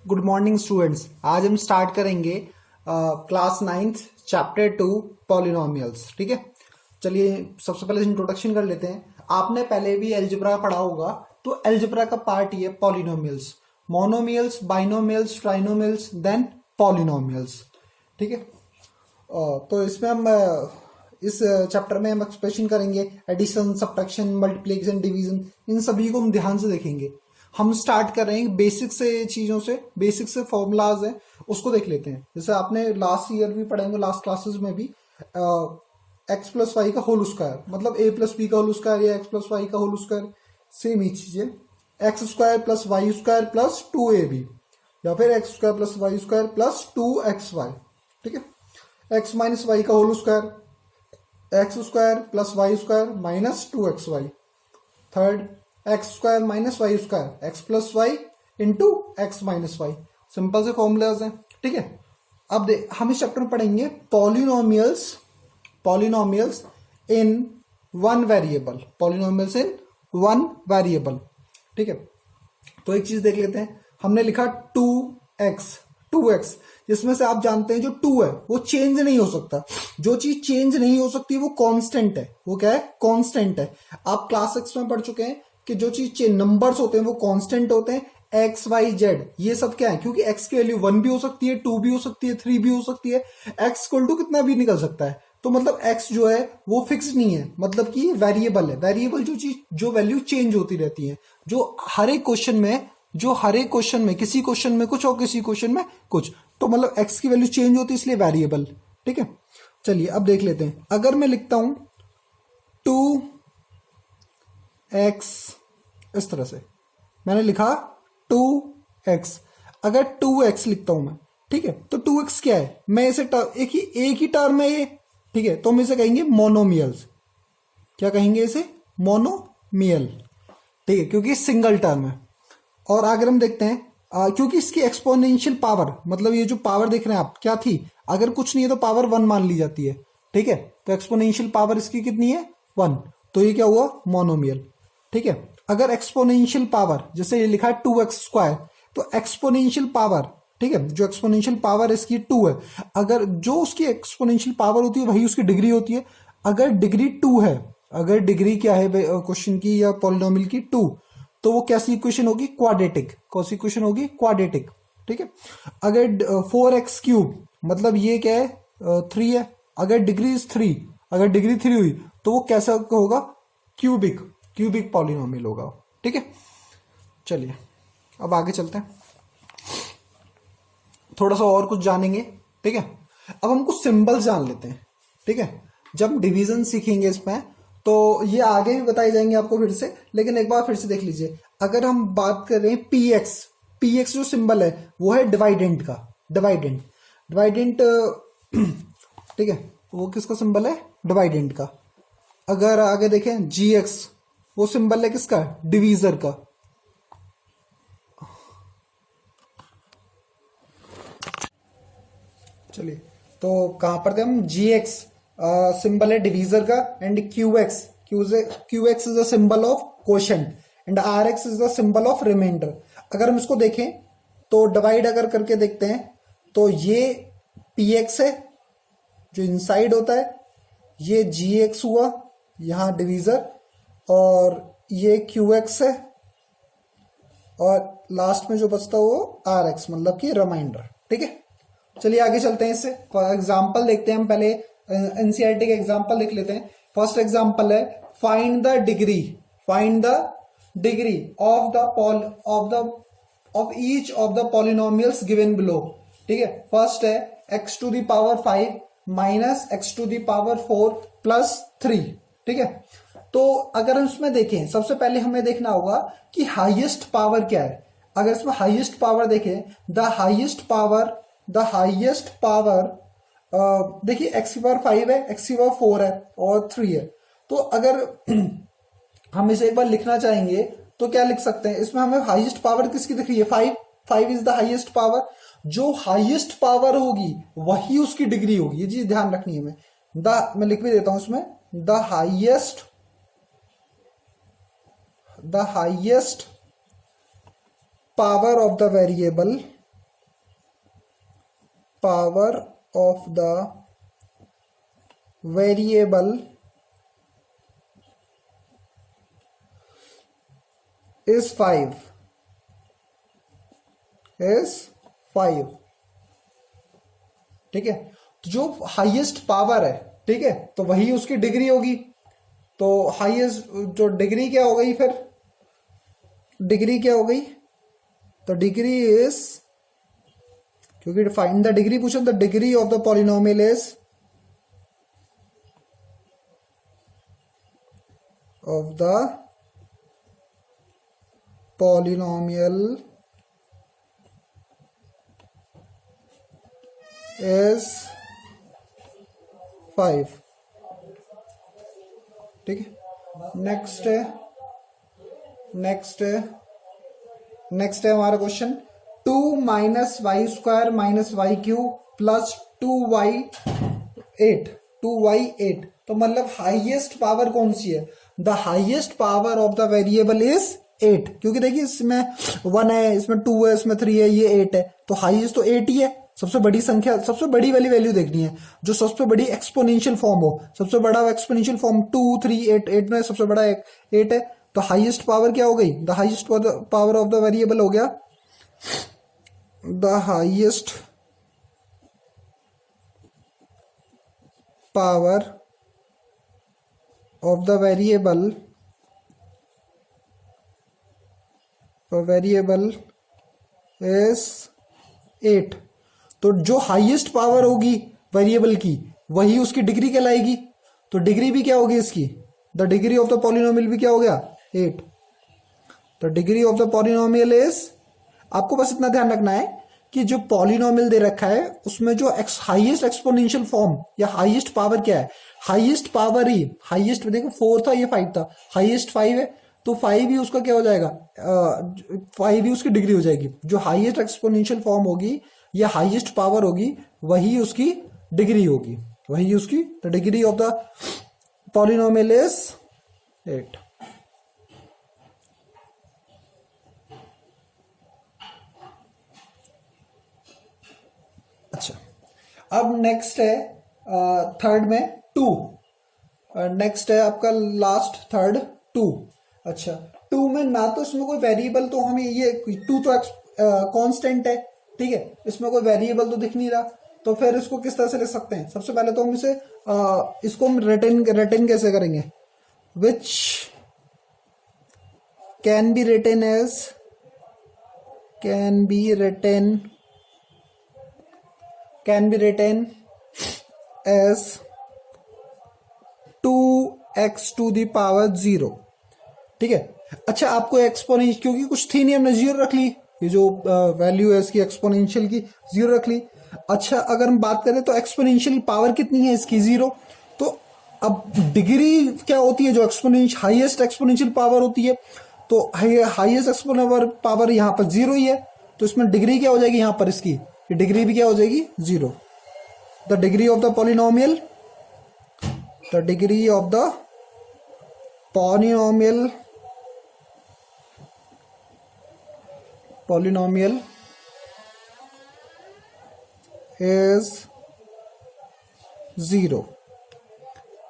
Good morning students. आज हम start करेंगे क्लास 9th चैप्टर 2 पॉलिनोमियल्स। ठीक है, चलिए सबसे पहले इंट्रोडक्शन कर लेते हैं। आपने पहले भी अलजेब्रा पढ़ा होगा, तो अलजेब्रा का पार्ट ये polynomials, monomials, binomials, trinomials, then polynomials. ठीक है, तो इसमें हम इस चैप्टर में हम एक्सप्रेशन करेंगे, एडिशन, सब्ट्रैक्शन, मल्टीप्लिकेशन, डिवीजन, इन सभी को हम ध्यान से देखेंगे। हम स्टार्ट कर रहे हैं बेसिक से चीजों से, बेसिक से फॉर्मूलाज है उसको देख लेते हैं। जैसे आपने लास्ट ईयर भी पढ़ेंगे, लास्ट क्लासेस में भी एक्स प्लस वाई का होल स्क्वायर, मतलब ए प्लस बी का होल स्क्वायर या एक्स प्लस वाई का होल स्क्वायर, सेम ही चीज है। X square plus y square plus 2ab, या फिर x square plus y square plus 2xy। ठीक है, एक्स माइनस वाई का whole square, x square plus y square minus 2xy। Third, x square minus y square, x plus y into x minus y. Simple से formulas हैं। ठीक है, अब हम इस चैप्टर में पढ़ेंगे polynomials, polynomials in one variable, polynomials in one variable. ठीक है, तो एक चीज देख लेते हैं। हमने लिखा 2x, जिसमें से आप जानते हैं जो 2 है वो चेंज नहीं हो सकता। जो चीज चेंज नहीं हो सकती वो कांस्टेंट है। वो क्या है? कांस्टेंट है। आप क्लास 6 में पढ़ चुके हैं कि जो चीज नंबर्स होते हैं वो कांस्टेंट होते हैं। एक्स वाई जेड ये सब क्या है? क्योंकि एक्स की वैल्यू 1 भी हो सकती है, 2 भी हो सकती है, 3 भी हो सकती है, एक्स इक्वल टू कितना भी निकल सकता है। तो मतलब एक्स जो है वो फिक्स नहीं है, मतलब कि वेरिएबल है। वेरिएबल जो चीज, जो वैल्यू चेंज होती रहती है, जो हर एक क्वेश्चन में, किसी क्वेश्चन में कुछ और किसी क्वेश्चन में कुछ, तो मतलब एक्स की वैल्यू चेंज होती है, इसलिए वेरिएबल। ठीक है, चलिए अब देख लेते हैं। अगर मैं लिखता हूं 2x, इस तरह से मैंने लिखा 2x, अगर 2x लिखता हूं मैं, ठीक है, तो 2x क्या है? मैं इसे एक ही टर्म है ये। ठीक है, तो हम इसे कहेंगे मोनोमियल्स। क्या कहेंगे इसे? मोनोमियल। ठीक है, क्योंकि सिंगल टर्म है। और अगर हम देखते हैं क्योंकि इसकी एक्सपोनेंशियल पावर, मतलब ये जो पावर देख रहे हैं आप, क्या थी? अगर कुछ नहीं है तो पावर 1 मान ली जाती है। ठीक है, तो एक्सपोनेंशियल पावर इसकी कितनी है? 1। तो ये क्या हुआ? मोनोमियल। ठीक है, अगर एक्सपोनेंशियल पावर, जैसे ये लिखा है 2x स्क्वायर, तो एक्सपोनेंशियल पावर, ठीक है, जो एक्सपोनेंशियल पावर इसकी 2 है, अगर जो उसकी एक्सपोनेंशियल पावर होती है वही उसकी डिग्री होती है। अगर डिग्री 2 है, अगर डिग्री क्या है क्वेश्चन की या पॉलिनोमियल की? 2, तो वो कैसी इक्वेशन होगी? क्वाड्रेटिक। कौन सी इक्वेशन होगी? क्वाड्रेटिक। ठीक है, अगर 4x क्यूब, मतलब ये क्या है? 3 है। अगर डिग्री 3, अगर डिग्री 3 हुई तो वो कैसा होगा? क्यूबिक, क्यूबिक पॉलिनोमियल होगा। ठीक है, चलिए अब आगे चलते हैं, थोड़ा सा और कुछ जानेंगे। ठीक है, अब हम कुछ सिंबल्स जान लेते हैं। ठीक है, जब डिवीजन सीखेंगे इसमें तो ये आगे भी बताए जाएंगे आपको फिर से, लेकिन एक बार फिर से देख लीजिए। अगर हम बात कर रहे हैं px, px जो सिंबल है वो है डिवाइडेंट का, डिवाइडेंट। ठीक है, वो किसका सिंबल है? डिवाइडेंट का। अगर आगे देखें gx, वो सिंबल है किसका? डिवीजर का। चलिए, तो कहां पर थे हम? gx सिंबल है डिवीजर का, and qx is the symbol of quotient, and rx is the symbol of remainder. अगर हम इसको देखें तो डिवाइड अगर करके देखते हैं तो ये px है जो इनसाइड होता है, ये gx हुआ यहां डिवीजर, और ये qx है, और लास्ट में जो बचता वो rx, मतलब कि रिमाइंडर। ठीक है, चलिए आगे चलते हैं। इससे एग्जाम्पल देखते हैं हम। पहले एनसीईआरटी का एग्जाम्पल लिख लेते हैं। फर्स्ट एग्जाम्पल है find the degree, of each of the polynomials given below. ठीक है, फर्स्ट है x to the power 5 minus x to the power 4 plus 3। ठीक है, तो अगर हम इसमें देखें, सबसे पहले हमें देखना होगा कि हाईएस्ट पावर क्या है। अगर इसमें हाईएस्ट पावर देखें, द हाईएस्ट पावर देखिए x की पावर 5 है, x की पावर 4 है और 3 है। तो अगर हम इसे एक बार लिखना चाहेंगे तो क्या लिख सकते हैं? इसमें हमें हाईएस्ट पावर किसकी दिख रही है? 5 इज द हाईएस्ट पावर। जो हाईएस्ट पावर होगी वही उसकी डिग्री होगी, ये चीज ध्यान रखनी है हमें। मैं लिख भी देता हूं इसमें, the highest power of the variable power of the variable is 5 ठीक है। तो जो हाईएस्ट पावर है, ठीक है, तो वही उसकी डिग्री होगी। तो हाईएस्ट जो डिग्री क्या हो गई, फिर डिग्री क्या हो गई, तो डिग्री इज, क्योंकि फाइंड द डिग्री पूछा, the degree of the polynomial is of the polynomial is 5, ठीक है। नेक्स्ट है हमारा question 2 minus y square minus y cube plus 2y8 तो मतलब हाईएस्ट पावर कौन सी है, the highest power of the variable is 8, क्योंकि देखिए इसमें 1 है, इसमें 2 है, इसमें 3 है, ये 8 है, तो हाईएस्ट तो 8 ही है। सबसे बड़ी संख्या, सबसे बड़ी वाली वैल्यू देखनी है जो सबसे बड़ी एक्सपोनेंशियल फॉर्म हो। सबसे बड़ा एक्सपोनेंशियल फॉर्म 2 3 8, 8 में सबसे बड़ा 8 है, तो हाईएस्ट पावर क्या हो गई, the highest power of the variable हो गया, the highest power of the variable is 8। तो जो हाईएस्ट पावर होगी वेरिएबल की वही उसकी डिग्री कहलाएगी। तो डिग्री भी क्या होगी इसकी, the degree of the polynomial भी क्या हो गया, 8। तो degree of the polynomial is, आपको बस इतना ध्यान रखना है कि जो पॉलिनोमियल दे रखा है उसमें जो हाईएस्ट एक्सपोनेंशियल फॉर्म या हाईएस्ट पावर क्या है, हाईएस्ट पावर ही, हाईएस्ट देखो 4 था, ये 5 था, हाईएस्ट 5 है, तो 5 ही उसका क्या हो जाएगा, 5 ही उसकी डिग्री हो जाएगी। जो हाईएस्ट एक्सपोनेंशियल फॉर्म होगी या हाईएस्ट पावर होगी वही उसकी डिग्री होगी, वही उसकी, the degree of the polynomial is 8। अच्छा, अब नेक्स्ट है थर्ड में 2, नेक्स्ट है आपका लास्ट थर्ड 2। अच्छा, 2 में ना तो इसमें कोई वेरिएबल, तो हमें ये 2 तो कांस्टेंट है, ठीक है, इसमें कोई वेरिएबल तो दिख नहीं रहा, तो फिर इसको किस तरह से लिख सकते हैं। सबसे पहले तो हम इसे इसको हम रिटर्न कैसे करेंगे, which can be written as 2x to the power 0, ठीक है। अच्छा, आपको एक्सपोनेंशियल, क्योंकि कुछ थी नहीं, हमने 0 रख ली, ये जो वैल्यू है इसकी एक्सपोनेंशियल की 0 रख ली। अच्छा, अगर हम बात करें तो एक्सपोनेंशियल पावर कितनी है इसकी, 0। तो अब डिग्री क्या होती है, जो एक्सपोनेंशियल हाईएस्ट एक्सपोनेंशियल पावर होती है, तो हाईएस्ट एक्सपोनेंशियल पावर यहाँ पर 0 ही है, तो इसमें डिग्री क्या हो जाएगी, यहाँ पर इसकी डिग्री भी क्या हो जाएगी, 0। The degree of the polynomial, the degree of the polynomial is 0,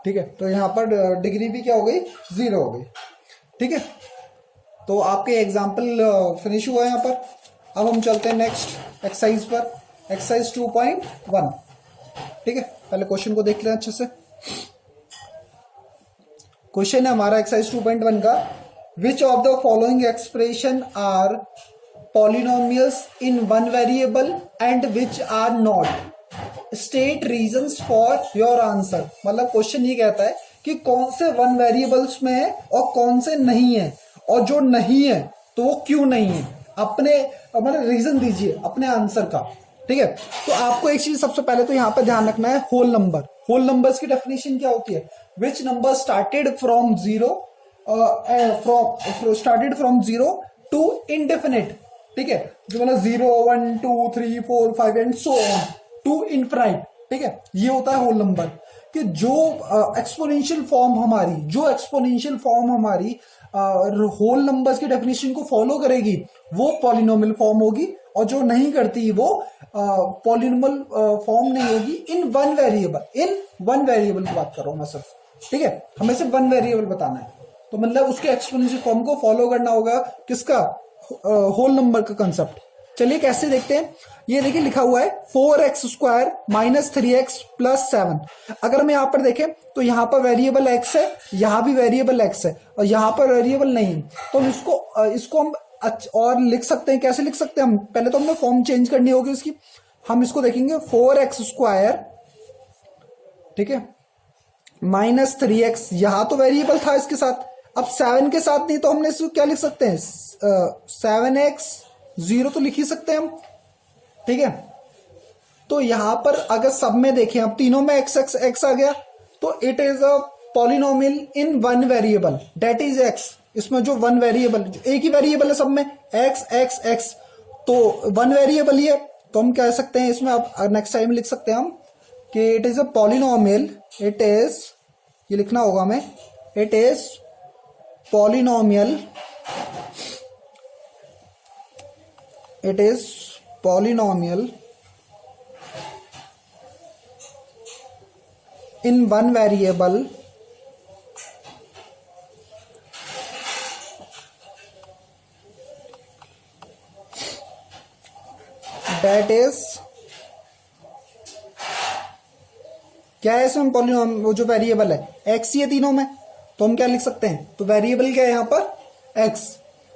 ठीक है। तो यहां पर डिग्री भी क्या हो गई, 0 हो गई, ठीक है। तो आपके एग्जाम्पल फिनिश हुआ यहां पर। अब हम चलते हैं नेक्स्ट एक्सरसाइज पर, एक्सरसाइज 2.1, ठीक है। पहले क्वेश्चन को देख लें अच्छे से। क्वेश्चन है हमारा एक्सरसाइज 2.1 का, which of the following expression are polynomials in one variable and which are not, state reasons for your answer. मतलब क्वेश्चन ये कहता है कि कौन से वन वेरिएबल्स में है और कौन से नहीं है, और जो नहीं है तो वो क्यों नहीं है, अपने मतलब रीजन दीजिए अपने आंसर का, ठीक है। तो आपको एक चीज सबसे पहले तो यहां पर ध्यान रखना है, होल नंबर। होल नंबर्स की डेफिनेशन क्या होती है, which number started from 0 to indefinite, ठीक है, जो मतलब 0 1 2 3 4 5 and so on to infinite, ठीक है। ये होता है होल नंबर, कि जो एक्सपोनेंशियल फॉर्म हमारी होल नंबर्स की डेफिनेशन को फॉलो करेगी वो पॉलिनोमियल फॉर्म होगी, और जो नहीं करती वो पॉलिनोमियल फॉर्म नहीं होगी इन वन वेरिएबल की बात कर रहा हूं मैं सिर्फ, ठीक है, हमें सिर्फ वन वेरिएबल बताना है, तो मतलब उसके एक्सपोनेंशियल फॉर्म को फॉलो करना होगा, किसका, होल नंबर का कंसेप्ट। चलिए कैसे देखते हैं, ये देखिए लिखा हुआ है 4x² माइनस 3x प्लस 7। अगर मैं यहां पर देखें तो यहां पर वेरिएबल x है, यहां भी वेरिएबल x है और यहां पर वेरिएबल नहीं है, तो इसको हम और लिख सकते हैं। कैसे लिख सकते हैं हम, पहले तो हमें फॉर्म चेंज करनी होगी इसकी। हम इसको देखेंगे 4x², ठीक है, माइनस 3x, यहां तो वेरिएबल था इसके साथ, अब 7 के साथ नहीं, तो हमने इसको क्या लिख सकते हैं, 7x 0 तो लिख ही सकते हैं हम, ठीक है। तो यहां पर अगर सब में देखें, अब तीनों में x आ गया, तो it is a polynomial in one variable, that is x। इसमें जो वन वेरिएबल, एक ही वेरिएबल है सब में, x, तो वन वेरिएबल ही है, तो हम कह सकते हैं इसमें, अब नेक्स्ट टाइम लिख सकते हैं हम कि it is a polynomial, it is, ये लिखना होगा हमें, it is polynomial, it is polynomial in one variable that is, क्या है इसमें पॉलिनोमियल, वो जो वेरिएबल है x ही है तीनों में, तो हम क्या लिख सकते हैं, तो वेरिएबल क्या है यहाँ पर, x,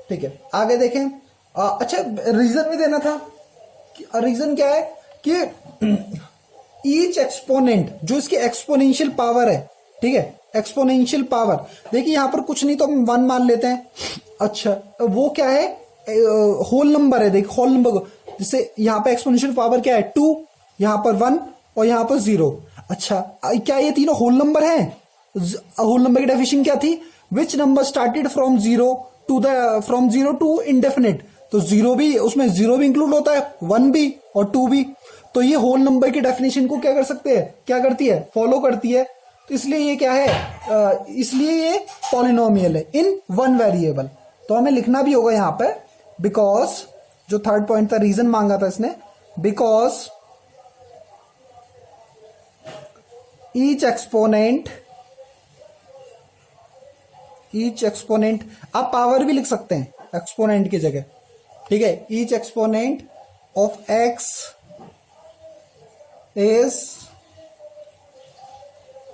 ठीक है। आगे देखें, अच्छा रीजन भी देना था, रीजन क्या है कि ईच एक्सपोनेंट, जो इसकी एक्सपोनेंशियल पावर है, ठीक है, एक्सपोनेंशियल पावर, देखिए यहां पर कुछ नहीं तो हम 1 मान लेते हैं, अच्छा वो क्या है, होल नंबर है, देखिए होल नंबर को, जैसे यहां पर एक्सपोनेंशियल पावर क्या है 2, यहां पर 1 और यहां पर 0। अच्छा क्या ये तीनों होल नंबर हैं, होल नंबर की डेफिनेशन क्या थी, which number started from 0 to indefinite, तो 0 भी, उसमें 0 भी इंक्लूड होता है, 1 भी और 2 भी, तो ये होल नंबर की डेफिनेशन को क्या कर सकते हैं, क्या करती है, फॉलो करती है, तो इसलिए ये क्या है, इसलिए ये पॉलिनोमियल है इन वन वेरिएबल। तो हमें लिखना भी होगा यहां पे, बिकॉज, जो थर्ड पॉइंट था, रीजन मांगा था इसने, बिकॉज ईच एक्सपोनेंट, आप पावर भी लिख सकते हैं एक्सपोनेंट की जगह, ठीक है, each exponent of x is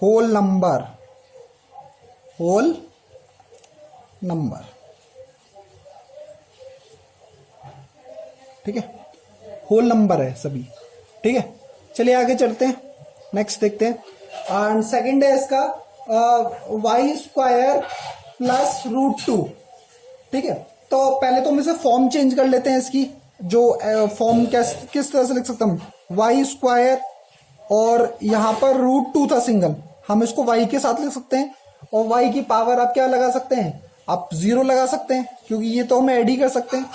whole number, ठीक है, होल नंबर है सभी, ठीक है। चलिए आगे चलते हैं, नेक्स्ट देखते हैं, एंड सेकंड है इसका y² प्लस √2, ठीक है। तो पहले तो हम इसे फॉर्म चेंज कर लेते हैं इसकी, जो फॉर्म किस तरह से लिख सकते हैं, y² और यहां पर √2 था सिंगल, हम इसको y के साथ लिख सकते हैं, और y की पावर आप क्या लगा सकते हैं, आप 0 लगा सकते हैं, क्योंकि ये तो हम ऐड ही कर सकते हैं,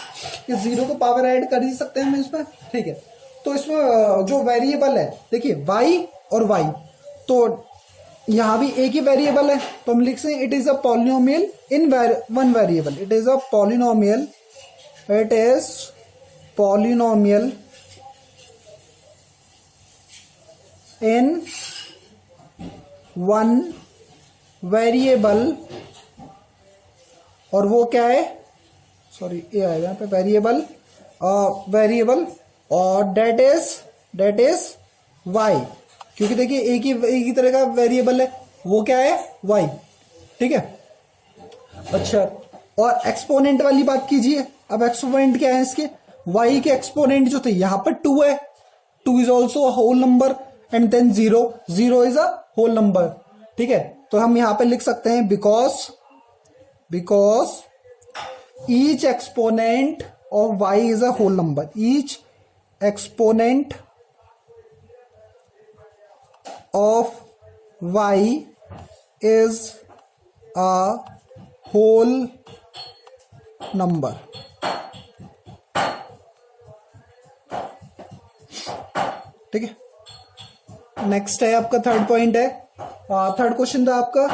इस 0 को पावर ऐड कर ही सकते हैं हम इसमें, ठीक है। तो इसमें जो वेरिएबल है, देखिए y और y, तो यहां भी एक ही वेरिएबल है, तो हम लिख सकते हैं it is a polynomial in one variable, it is a polynomial, it is polynomial in one variable, और वो क्या है, सॉरी ये आएगा यहाँ पे, वेरिएबल और डेट इज y, क्योंकि देखिए एक ही तरह का वेरिएबल है, वो क्या है, y, ठीक है। अच्छा, और एक्सपोनेंट वाली बात कीजिए, अब एक्सपोनेंट क्या है इसके, y के एक्सपोनेंट जो थे, यहां पर 2 है, 2 is also a whole number, and then 0 is a whole number, ठीक है। तो हम यहां पे लिख सकते हैं, because each exponent of y is a whole number, each exponent of y is a whole number, ठीक है। नेक्स्ट है आपका थर्ड पॉइंट है, थर्ड क्वेश्चन था आपका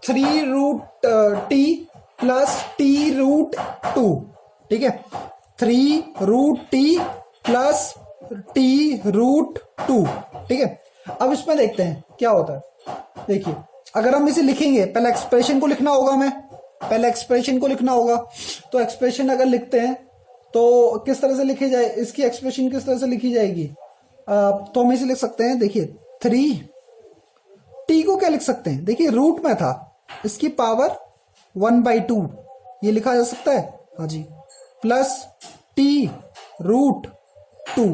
3√t प्लस t√2, ठीक है, 3√t plus T root two. ठीक है, अब इसमें देखते हैं क्या होता है। देखिए, अगर हम इसे लिखेंगे, पहले एक्सप्रेशन को लिखना होगा, पहले एक्सप्रेशन को लिखना होगा। तो एक्सप्रेशन अगर लिखते हैं तो किस तरह से लिखी जाए, इसकी एक्सप्रेशन किस तरह से लिखी जाएगी? तो हम इसे लिख सकते हैं, देखिए 3 टी को क्या लिख सकते हैं, देखिए रूट में था, इसकी पावर 1/2 ये लिखा जा सकता है, हाँ जी, प्लस टी रूट 2।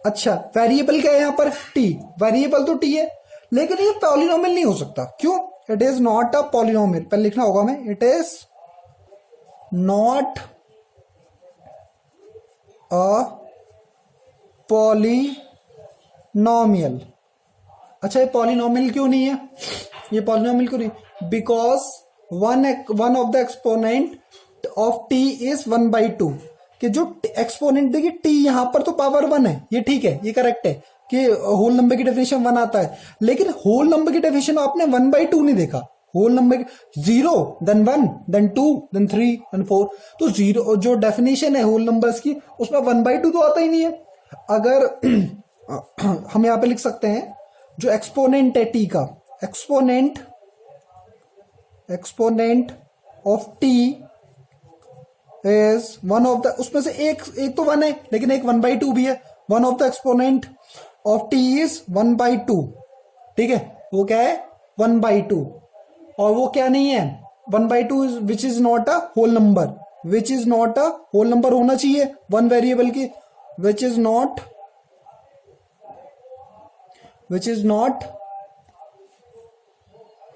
अच्छा, वेरिएबल क्या है यहाँ पर? टी, वेरिएबल तो टी है, लेकिन ये पॉलिनोमियल नहीं हो सकता। क्यों? It is not a polynomial. पहले लिखना होगा हमें, it is not a polynomial. अच्छा, ये पॉलिनोमियल क्यों नहीं है? ये पॉलिनोमियल क्यों नहीं? Because one of the exponent of T is 1/2। कि जो एक्सपोनेंट, देखिए टी यहां पर तो पावर 1 है, ये ठीक है, ये करेक्ट है कि होल नंबर की डेफिनेशन 1 आता है, लेकिन होल नंबर की डेफिनेशन आपने 1/2 नहीं देखा। Whole number 0 then 1 then 2 then 3 then 4, तो जीरो जो डेफिनेशन है होल नंबर्स की उसमें 1/2 तो आता ही नहीं है। अगर हम यहां पे लिख सकते हैं जो एक्सपोनेंट है टी का, exponent of T is one of the, उसमें से एक तो 1 है, लेकिन एक 1/2 भी है। One of the exponent of T is 1/2। ठीक है, वो क्या है? 1/2। और वो क्या नहीं है? 1/2 which is not a whole number, which is not a whole number होना चाहिए वन वेरिएबल की, which is not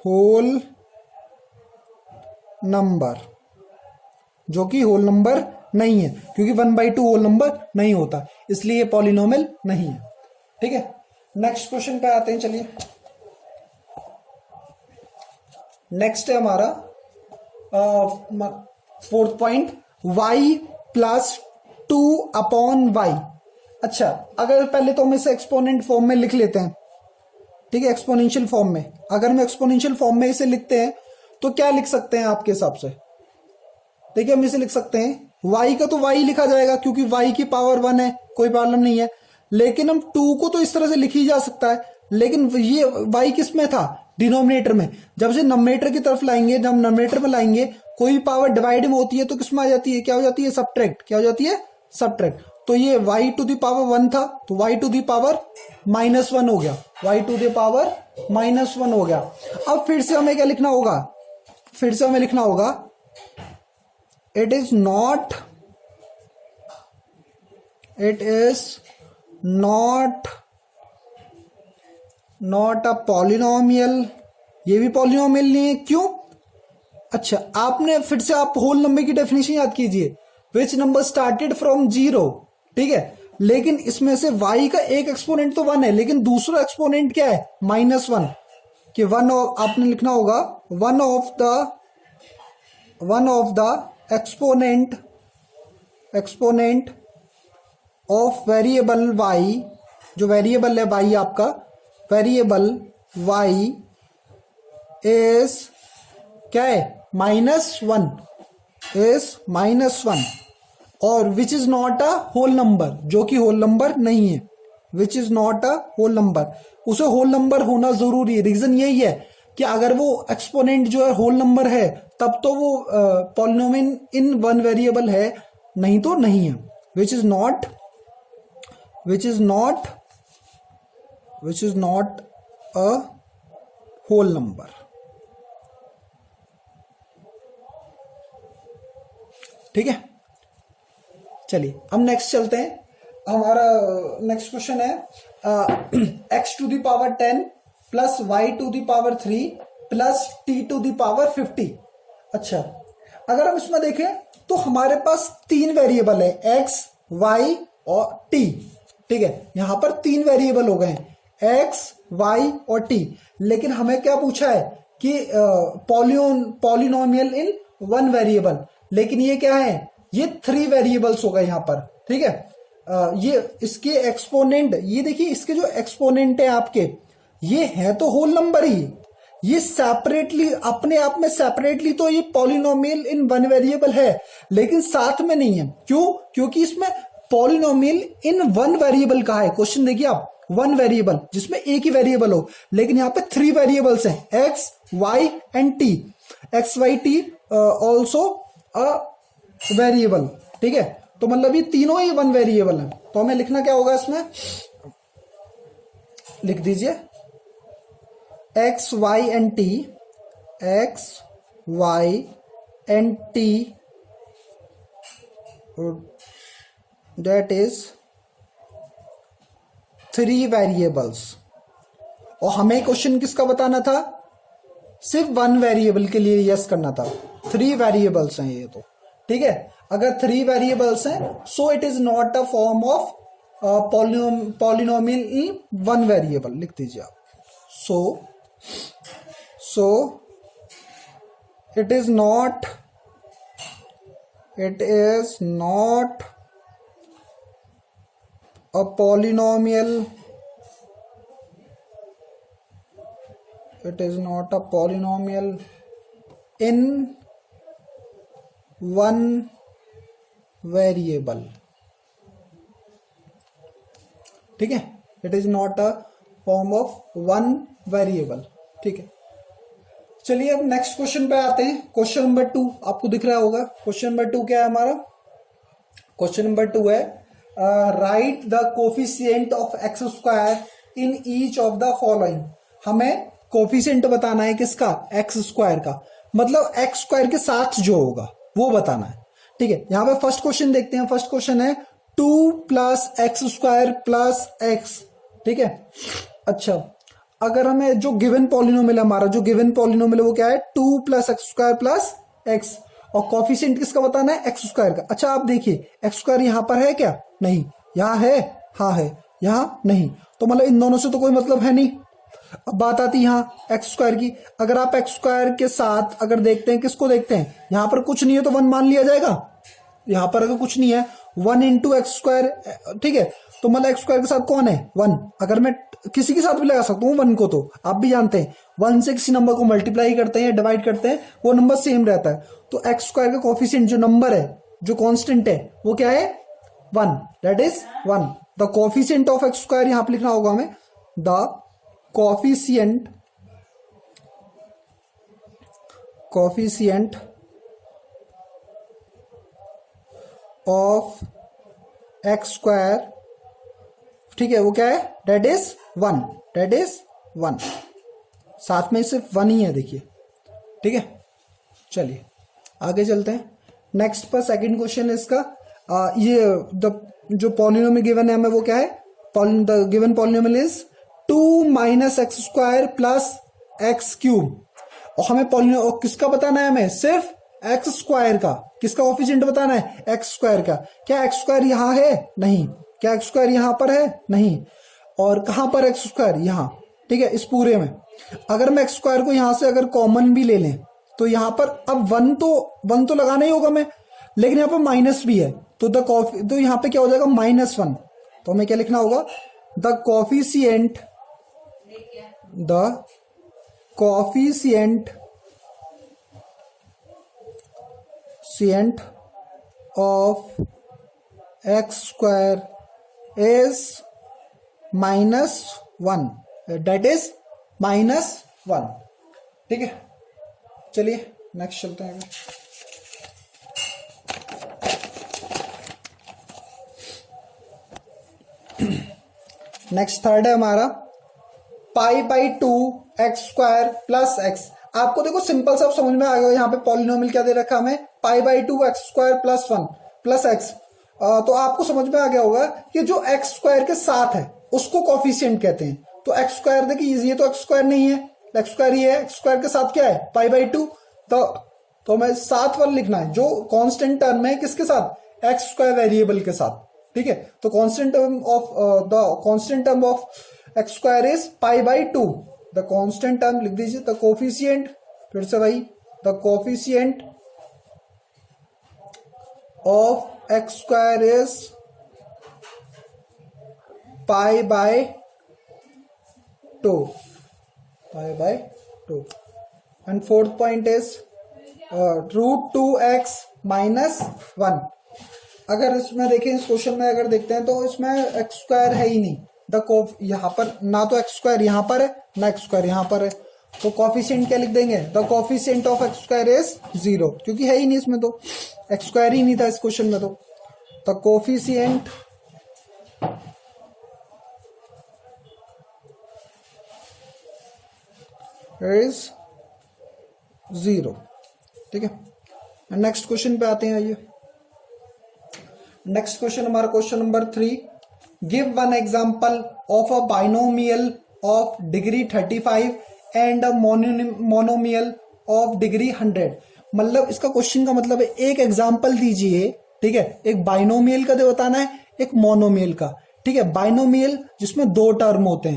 whole number, जो कि होल नंबर नहीं है, क्योंकि 1/2 होल नंबर नहीं होता, इसलिए पॉलिनोमियल नहीं है। ठीक है, नेक्स्ट क्वेश्चन पे आते हैं। चलिए, नेक्स्ट है हमारा 4th point, y plus 2/y। अच्छा, अगर पहले तो हम इसे एक्सपोनेंट फॉर्म में लिख लेते हैं। ठीक है, एक्सपोनेंशियल फॉर्म में, अगर हम एक्सपोनेंशियल फॉर्म में इसे लिखते हैं तो क्या लिख सकते हैं आपके हिसाब से? देखिए, हम इसे लिख सकते हैं, y का तो y लिखा जाएगा क्योंकि y की पावर 1 है, कोई प्रॉब्लम नहीं है। लेकिन हम 2 को तो इस तरह से लिख ही जा सकता है, लेकिन ये y किस में था? डिनोमिनेटर में। जब से नोमिनेटर की तरफ लाएंगे, जब नोमिनेटर में लाएंगे, कोई पावर डिवाइड में होती है तो किस में आ जाती है? क्या हो जाती है? सब्ट्रैक्ट। क्या हो जाती है? सब्ट्रैक्ट। तो ये y टू द पावर 1 था, तो y टू द पावर -1 हो गया, y टू द पावर -1 हो गया। अब फिर से हमें क्या लिखना होगा? फिर से हमें लिखना होगा, it is not a polynomial। ये भी पॉलिनोमियल नहीं है। क्यों? अच्छा, आपने फिर से आप होल नंबर की डेफिनेशन याद कीजिए, विच नंबर स्टार्टेड फ्रॉम 0। ठीक है, लेकिन इसमें से y का एक एक्सपोनेंट तो 1 है, लेकिन दूसरा एक्सपोनेंट क्या है? -1। कि आपने लिखना होगा one of the exponent of variable y, जो वेरिएबल है y आपका, वेरिएबल y इज क्या है? -1, इज -1। और which is not a whole number, जो कि होल नंबर नहीं है, which is not a whole number. उसे होल नंबर होना जरूरी है। रीजन यही है कि अगर वो एक्सपोनेंट जो है होल नंबर है, तब तो वो पॉलिनोमियल इन वन वेरिएबल है, नहीं तो नहीं है। Which is not a whole number. ठीक है, चलिए अब नेक्स्ट चलते हैं। हमारा नेक्स्ट क्वेश्चन है x to the power 10 plus y to the power 3 plus t to the power 50। अच्छा, अगर हम इसमें देखें तो हमारे पास 3 वेरिएबल है, x, y और t। ठीक है, यहां पर 3 वेरिएबल हो गए हैं, x, y और t। लेकिन हमें क्या पूछा है कि पॉलिनोमियल इन वन वेरिएबल, लेकिन ये क्या है? ये 3 वेरिएबल्स हो गए यहां पर। ठीक है, ये इसके एक्सपोनेंट, ये देखिए इसके जो एक्सपोनेंट है आपके, ये है तो होल नंबर ही, ये सेपरेटली अपने आप में सेपरेटली तो ये पॉलिनोमियल इन वन वेरिएबल है, लेकिन साथ में नहीं है। क्यों? क्योंकि इसमें पॉलिनोमियल इन वन वेरिएबल का है। क्वेश्चन देखिए आप, वन वेरिएबल जिसमें एक ही वेरिएबल हो, लेकिन यहाँ पे थ्री वेरिएबल्स हैं, x y and t, x y t also a variable, ठीक है। तो मतलब ये तीनों ही वन वेरिएबल हैं। तो हमें लिखना क्या होगा इसमें, लिख दीजिए x y and t, x y and t, that is three variables. और हमें क्वेश्चन किसका बताना था, सिर्फ वन वेरिएबल के लिए यस करना था। थ्री वेरिएबल्स हैं ये तो, ठीक है। अगर थ्री वेरिएबल्स हैं so it is not a form of polynomial in one variable, लिख दीजिए आप। So it is not a polynomial, it is not a polynomial in one variable, ठीक है। It is not a form of one variable, ठीक है। चलिए अब next question पे आते हैं। क्वेश्चन नंबर 2 आपको दिख रहा होगा। क्वेश्चन नंबर 2 क्या है हमारा, क्वेश्चन नंबर 2 है right the coefficient of X square in each of the following. हमें कोफिशिएंट बताना है किसका, एक्स स्क्वायर का, मतलब एक्स स्क्वायर के साथ जो होगा वो बताना है, ठीक है। यहां पे फर्स्ट क्वेश्चन देखते हैं। फर्स्ट क्वेश्चन है 2 plus x square plus x, ठीक है। अच्छा, अगर हमें जो गिवन पॉलिनोमियल हमारा जो गिवन पॉलिनोमियल वो क्या है, 2 plus x square plus x, और कोफिशिएंट किसका बताना है, एक्स स्क्वायर का। अच्छा आप देखिए एक्स स्क्वायर यहां पर है क्या, नहीं, यहां है, हाँ है, यहां नहीं, तो मतलब इन दोनों से तो कोई मतलब है नहीं। अब बात आती है यहाँ एक्स स्क्वायर की। अगर आप एक्स स्क्वायर के साथ अगर देखते हैं, किसको देखते हैं, यहां पर कुछ नहीं है तो वन मान लिया जाएगा। यहां पर अगर कुछ नहीं है, 1 इंटू एक्स स्क्वायर, ठीक है। तो मतलब एक्स स्क्वायर के साथ कौन है, 1। अगर मैं किसी के साथ भी लगा सकता हूँ 1 को, तो आप भी जानते हैं 1 से किसी नंबर को मल्टीप्लाई करते हैं, डिवाइड करते हैं, वो नंबर सेम रहता है। तो एक्स स्क्वायर का कोफिशिएंट जो नंबर है, जो कांस्टेंट है, वो क्या है, 1, that is 1। The coefficient of X square यहां पर लिखना होगा हमें, the coefficient of X square, ठीक है, वो क्या है, दैट इज 1, दैट इज 1। साथ में सिर्फ 1 ही है, देखिए, ठीक है। चलिए आगे चलते हैं। नेक्स्ट पर सेकंड क्वेश्चन है इसका, ये जो पॉलिनोमियल गिवन है हमें वो क्या है, the given polynomial is 2 minus x square plus x cube. और हमें पॉलिनोमियल किसका बताना है, हमें सिर्फ एक्स स्क्वायर का। किसका कोफिशिएंट बताना है, एक्स स्क्वायर का। क्या एक्स स्क्वायर यहां है, नहीं। क्या एक्स स्क्वायर यहां पर है, नहीं। और कहां पर एक्स स्क्वायर, यहां, ठीक है, इस पूरे में। अगर मैं एक्स स्क्वायर को यहां से अगर कॉमन भी ले लें तो यहां पर अब 1 तो लगाना ही होगा हमें, लेकिन यहां पर माइनस भी है, तो यहां पे क्या हो जाएगा, -1। तो हमें क्या लिखना होगा, the coefficient of X square is -1, that is -1, ठीक है। चलिए नेक्स्ट चलते हैं। नेक्स्ट थर्ड है हमारा π/2 एक्स स्क्वायर प्लस एक्स। आपको देखो सिंपल सा समझ में आ गया, यहाँ पे पॉलिनोमियल क्या दे रखा हमें, π/2 X square plus 1 plus X. तो आपको समझ में आ गया होगा कि जो एक्स स्क्वायर के साथ है उसको कोफिशिएंट कहते हैं। तो एक्स स्क्वायर देखिए, ये तो एक्स स्क्वायर नहीं है, एक्स स्क्वायर ये है, एक्स स्क्वायर के साथ क्या है, π/2। तो हमें साथ वाला लिखना है जो कांस्टेंट टर्म है, किसके साथ, एक्स स्क्वायर वेरिएबल के साथ, ठीक है। तो constant term of X square is π/2। The constant term लिख दीजिए, द कोफिशिएंट, फिर से वही, the coefficient of X square is π/2, and fourth point is √2x - 1। अगर इसमें देखें, इस क्वेश्चन में अगर देखते हैं तो इसमें एक्स स्क्वायर है ही नहीं। यहाँ पर ना तो एक्स स्क्वायर यहाँ पर है ना एक्स स्क्वायर यहाँ पर है, तो कॉफिशिएंट क्या लिख देंगे, the coefficient of X square is 0, क्योंकि है ही नहीं इसमें, तो एक्स स्क्वायर ही नहीं था इस क्वेश्चन में, तो द कॉफिशिएंट इज 0। ठीक है, नेक्स्ट क्वेश्चन पे आते हैं। आइए, नेक्स्ट क्वेश्चन हमारा question number 3, give one example of a binomial of degree 35 and a monomial of degree 100। मतलब इसका क्वेश्चन का मतलब है एक एग्जांपल दीजिए। ठीक है, एक बाइनोमियल का दे बताना है, एक मोनोमियल का। ठीक है, बाइनोमियल जिसमें दो टर्म होते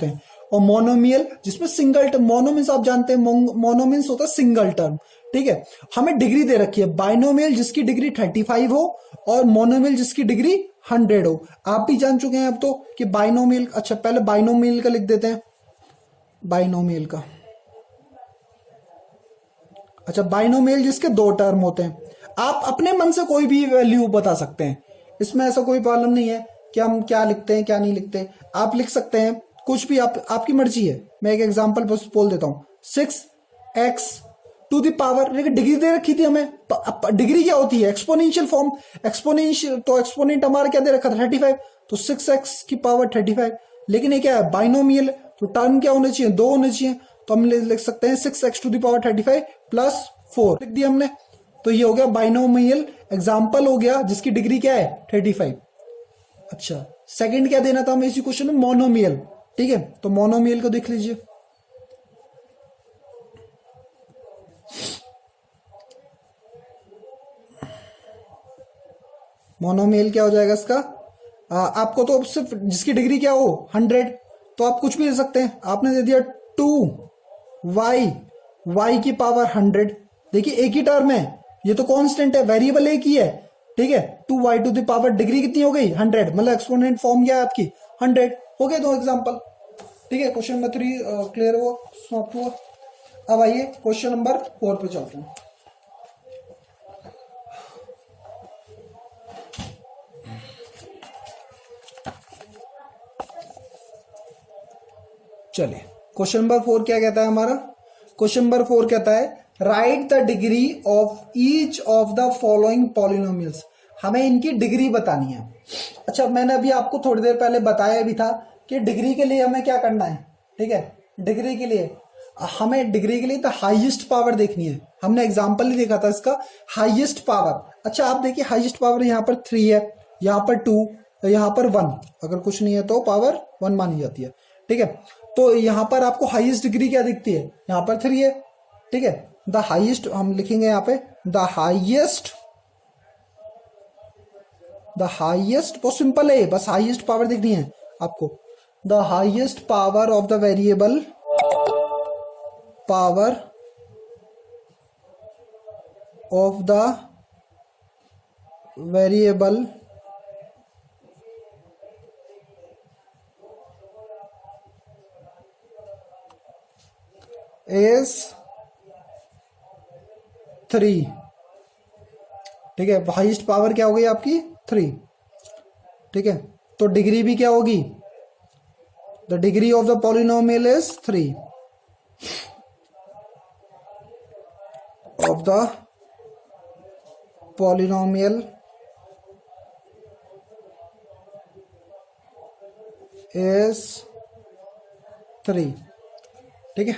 हैं, और मोनोमियल जिसमें सिंगल टर्म। मोनो मीन्स आप जानते हैं, मोनो मीन्स होता है सिंगल टर्म। ठीक है, हमें डिग्री दे रखी है, बाइनोमियल जिसकी डिग्री 35 हो और मोनोमियल जिसकी डिग्री 100 हो। आप भी जान चुके हैं अब तो कि बाइनोमियल। अच्छा, पहले बाइनोमियल का लिख देते हैं, बाइनोमियल का। अच्छा, बाइनोमियल जिसके दो टर्म होते हैं। आप अपने मन से कोई भी वैल्यू बता सकते हैं, इसमें ऐसा कोई प्रॉब्लम नहीं है कि हम क्या लिखते हैं क्या नहीं लिखते। आप लिख सकते हैं कुछ भी, आपकी मर्जी है। मैं एक एग्जांपल बस बोल देता हूं, 6x टू द पावर, लेकिन डिग्री दे रखी थी हमें। डिग्री क्या होती है, एक्सपोनेंशियल फॉर्म। एक्सपोनेंशियल तो एक्सपोनेंट हमारा क्या दे रखा था, 35, तो 6x की पावर 35। लेकिन ये क्या है, बाइनोमियल, तो टर्म क्या होने चाहिए, दो होने चाहिए। तो हम लिख सकते हैं 6x to the power 35 plus 4 लिख दिया हमने। तो ये हो गया बाइनोमियल एग्जाम्पल हो गया जिसकी डिग्री क्या है, 35। अच्छा, सेकंड क्या देना था हमें इसी क्वेश्चन में, मोनोमियल। ठीक है, तो मोनोमियल को देख लीजिए। मोनोमियल क्या हो जाएगा इसका, आपको तो सिर्फ जिसकी डिग्री क्या हो 100, तो आप कुछ भी दे सकते हैं। आपने दे दिया 2y की पावर 100। देखिए एक ही टर्म है, ये तो कांस्टेंट है, वेरिएबल एक ही है। ठीक है, 2y to the power degree कितनी हो गई, 100, मतलब एक्सपोनेंट फॉर्म क्या है आपकी, 100। हो गए दो एग्जाम्पल। ठीक है, क्वेश्चन नंबर 3 क्लियर हुआ, समाप्त हुआ। अब आइए क्वेश्चन नंबर 4 पे चलते हैं। चलिए, क्वेश्चन नंबर 4 क्या कहता है हमारा, क्वेश्चन नंबर 4 कहता है right the degree of each of the following polynomials. हमें इनकी डिग्री बतानी है। अच्छा, मैंने अभी आपको थोड़ी देर पहले बताया भी था कि डिग्री के लिए हमें क्या करना है। ठीक है, डिग्री के लिए तो हाईएस्ट पावर देखनी है। हमने एग्जांपल ही देखा था इसका, हाईएस्ट पावर। अच्छा, आप देखिए हाईएस्ट पावर यहाँ पर 3 है, यहाँ पर 2, यहाँ पर 1। अगर कुछ नहीं है तो पावर 1 मानी जाती है। ठीक है, तो यहाँ पर आपको हाईएस्ट डिग्री क्या दिखती है, यहाँ पर 3 है। ठीक है, द हाईएस्ट हम लिखेंगे यहाँ पे, द हाईएस्ट बहुत सिंपल है, बस हाईएस्ट पावर देखनी है आपको। The highest power of the variable, power of the variable is 3। ठीक है, हाईएस्ट पावर क्या हो गई आपकी, 3। ठीक है, तो डिग्री भी क्या होगी, the degree of the polynomial is 3 of the polynomial is 3। ठीक है,